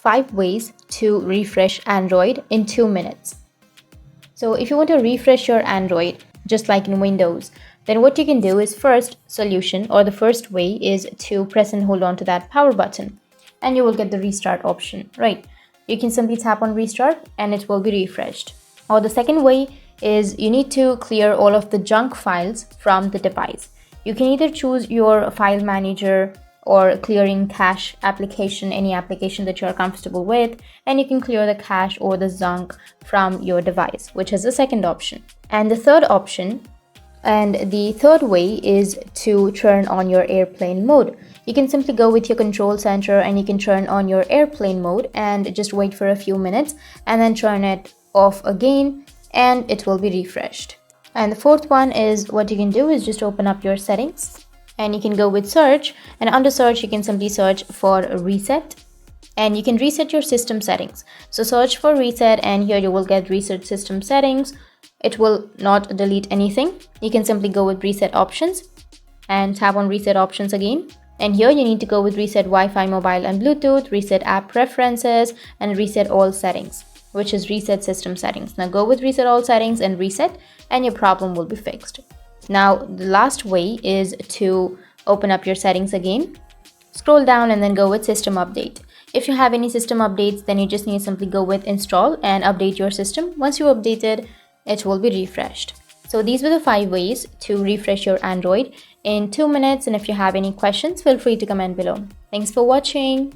5 ways to refresh Android in 2 minutes. So if you want to refresh your Android, just like in Windows, then what you can do is first first way is to press and hold on to that power button and you will get the restart option, right? You can simply tap on restart and it will be refreshed. Or the second way is you need to clear all of the junk files from the device. You can either choose your file manager or clearing cache application, any application that you're comfortable with, and you can clear the cache or the junk from your device, which is the second option. And the third way is to turn on your airplane mode. You can simply go with your control center and you can turn on your airplane mode and just wait for a few minutes and then turn it off again and it will be refreshed. And the fourth one is what you can do is just open up your settings and you can go with search, and under search you can simply search for reset and you can reset your system settings. So search for reset and here you will get reset system settings. It will not delete anything. You can simply go with reset options and tap on reset options again. And here you need to go with reset Wi-Fi, mobile and Bluetooth, reset app preferences and reset all settings, which is reset system settings. Now go with reset all settings and reset and your problem will be fixed. Now the last way is to open up your settings again, scroll down and then go with system update. If you have any system updates, then you just need to simply go with install and update your system. Once you update it, it will be refreshed. So these were the 5 ways to refresh your Android in 2 minutes, and if you have any questions, feel free to comment below. Thanks for watching.